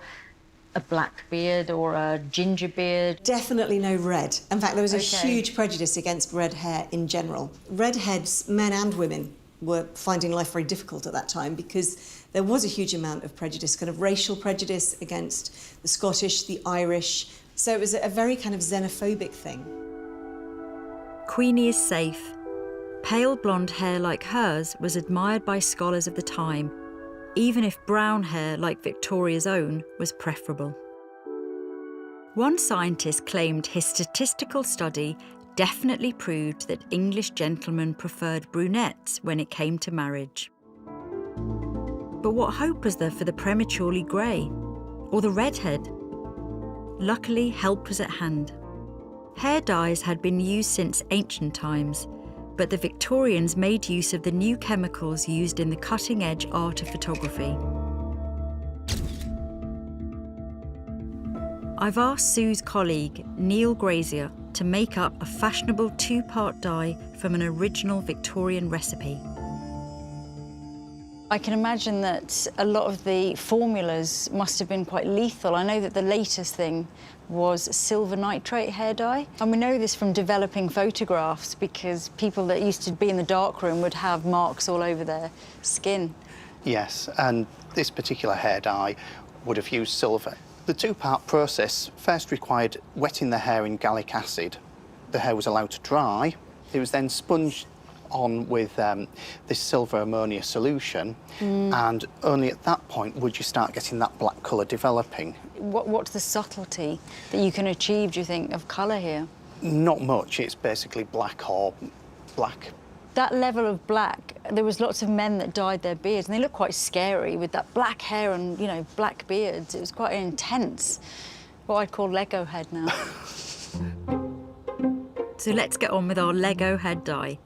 S2: a black beard or a ginger beard?
S11: Definitely no red. In fact, there was a huge prejudice against red hair in general. Redheads, men and women, were finding life very difficult at that time because there was a huge amount of prejudice, kind of racial prejudice against the Scottish, the Irish. So it was a very kind of xenophobic thing.
S1: Queenie is safe. Pale blonde hair like hers was admired by scholars of the time, even if brown hair like Victoria's own was preferable. One scientist claimed his statistical study definitely proved that English gentlemen preferred brunettes when it came to marriage. But what hope was there for the prematurely grey or the redhead? Luckily, help was at hand. Hair dyes had been used since ancient times, but the Victorians made use of the new chemicals used in the cutting-edge art of photography. I've asked Sue's colleague, Neil Grazier, to make up a fashionable two-part dye from an original Victorian recipe.
S2: I can imagine that a lot of the formulas must have been quite lethal. I know that the latest thing was silver nitrate hair dye. And we know this from developing photographs because people that used to be in the darkroom would have marks all over their skin.
S12: Yes, and this particular hair dye would have used silver. The two-part process first required wetting the hair in gallic acid. The hair was allowed to dry. It was then sponged on with this silver ammonia solution, and only at that point would you start getting that black colour developing.
S2: What's the subtlety that you can achieve, do you think, of colour here?
S12: Not much, it's basically black or black.
S2: That level of black, there was lots of men that dyed their beards, and they look quite scary with that black hair and, you know, black beards. It was quite intense, what I'd call Lego head now.
S1: So let's get on with our Lego head dye.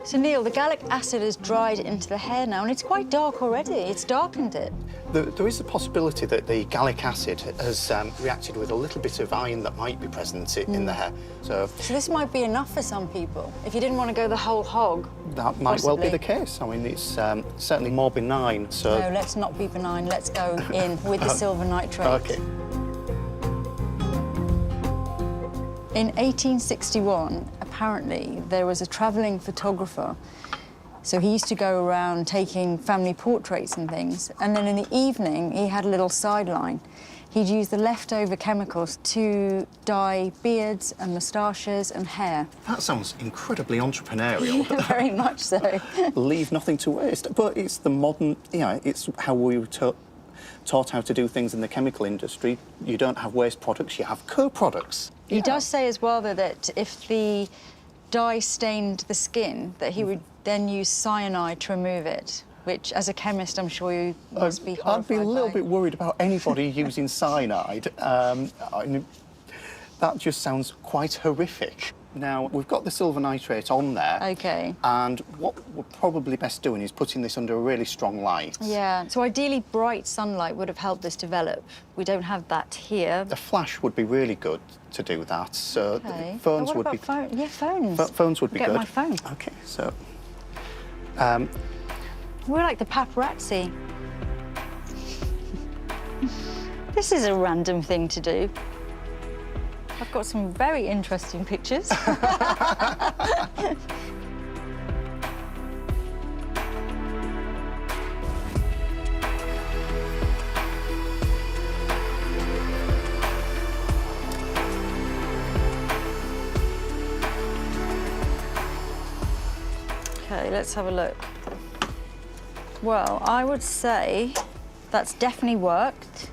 S2: So, Neil, the gallic acid has dried into the hair now, and it's quite dark already. It's darkened it.
S12: There is a possibility that the gallic acid has reacted with a little bit of iron that might be present in the hair. So
S2: this might be enough for some people. If you didn't want to go the whole hog,
S12: that might well be the case. I mean, it's certainly more benign, so...
S2: No, let's not be benign. Let's go in with the silver nitrate.
S12: OK.
S2: In 1861, apparently, there was a travelling photographer. So he used to go around taking family portraits and things. And then in the evening, he had a little sideline. He'd use the leftover chemicals to dye beards and moustaches and hair.
S12: That sounds incredibly entrepreneurial.
S2: Very much so.
S12: Leave nothing to waste. But it's the modern, you know, it's how we were taught how to do things in the chemical industry. You don't have waste products, you have co-products.
S2: He does say as well, though, that if the dye stained the skin, that he would then use cyanide to remove it, which, as a chemist, I'm sure you must be horrified
S12: I'd be a little bit worried about anybody using cyanide. I mean, that just sounds quite horrific. Now, we've got the silver nitrate on there.
S2: OK.
S12: And what we're probably best doing is putting this under a really strong light.
S2: Yeah, so ideally bright sunlight would have helped this develop. We don't have that here.
S12: The flash would be really good to do that. So
S2: Okay.
S12: phones
S2: what
S12: would
S2: about
S12: be...
S2: Phone? Yeah, phones.
S12: Phones would be
S2: Get
S12: good.
S2: my phone.
S12: OK, so...
S2: We're like the paparazzi. This is a random thing to do. I've got some very interesting pictures. Okay, let's have a look. Well, I would say that's definitely worked.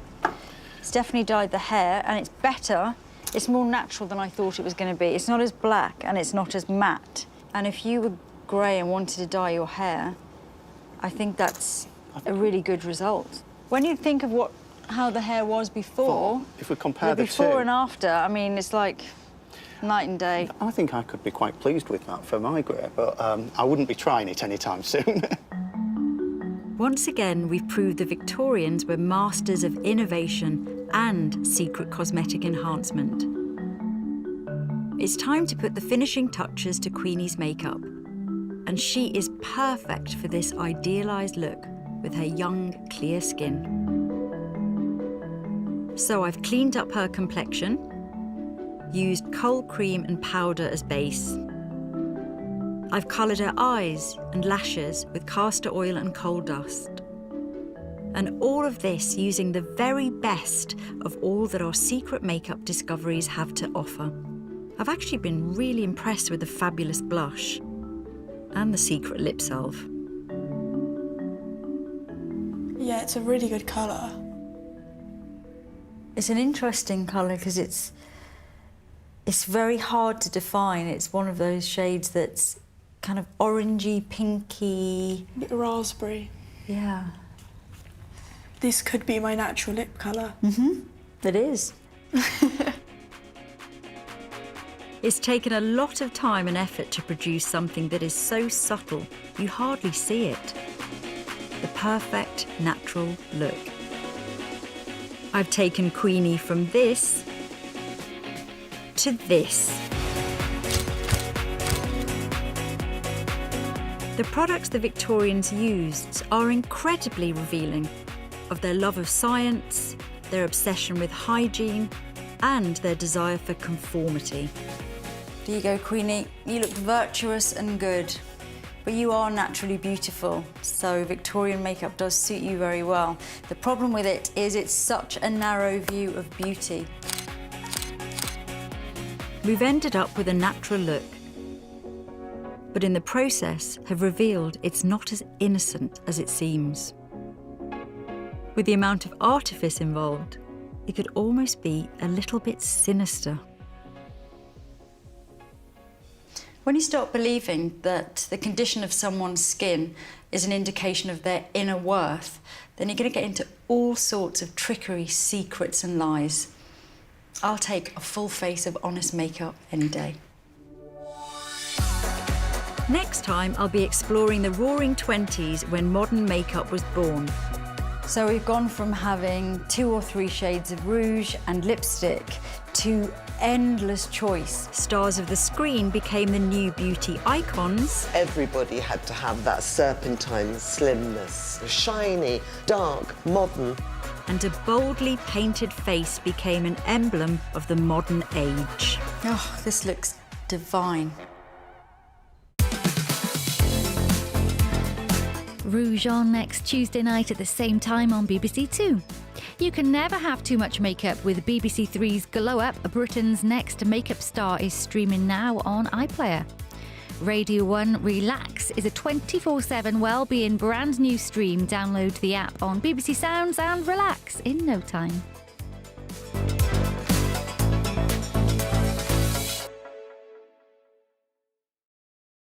S2: It's definitely dyed the hair, and it's better. It's more natural than I thought it was going to be. It's not as black, and it's not as matte. And if you were grey and wanted to dye your hair, I think that's a really good result. When you think of how the hair was before,
S12: if we compare the
S2: before
S12: two,
S2: and after, I mean, it's like night and day.
S12: I think I could be quite pleased with that for my grey, but I wouldn't be trying it anytime soon.
S1: Once again, we've proved the Victorians were masters of innovation and secret cosmetic enhancement. It's time to put the finishing touches to Queenie's makeup. And she is perfect for this idealised look with her young, clear skin. So I've cleaned up her complexion, used cold cream and powder as base. I've coloured her eyes and lashes with castor oil and coal dust. And all of this using the very best of all that our secret makeup discoveries have to offer. I've actually been really impressed with the fabulous blush and the secret lip salve.
S6: Yeah, it's a really good colour.
S2: It's an interesting colour because it's very hard to define. It's one of those shades that's kind of orangey, pinky.
S6: A bit raspberry.
S2: Yeah.
S6: This could be my natural lip colour.
S2: Mm-hmm. It is.
S1: It's taken a lot of time and effort to produce something that is so subtle you hardly see it. The perfect natural look. I've taken Queenie from this to this. The products the Victorians used are incredibly revealing of their love of science, their obsession with hygiene, and their desire for conformity.
S2: There you go, Queenie. You look virtuous and good, but you are naturally beautiful, so Victorian makeup does suit you very well. The problem with it is it's such a narrow view of beauty.
S1: We've ended up with a natural look, but in the process have revealed it's not as innocent as it seems. With the amount of artifice involved, it could almost be a little bit sinister.
S2: When you start believing that the condition of someone's skin is an indication of their inner worth, then you're going to get into all sorts of trickery, secrets and lies. I'll take a full face of honest makeup any day.
S1: Next time, I'll be exploring the roaring 20s when modern makeup was born.
S2: So we've gone from having 2 or 3 shades of rouge and lipstick to endless choice.
S1: Stars of the screen became the new beauty icons.
S3: Everybody had to have that serpentine slimness, shiny, dark, modern.
S1: And a boldly painted face became an emblem of the modern age.
S2: Oh, this looks divine.
S13: Rouge on next Tuesday night at the same time on BBC Two. You can never have too much makeup with BBC Three's Glow Up. Britain's next makeup star is streaming now on iPlayer. Radio 1 Relax is a 24/7 wellbeing brand new stream. Download the app on BBC Sounds and relax in no time.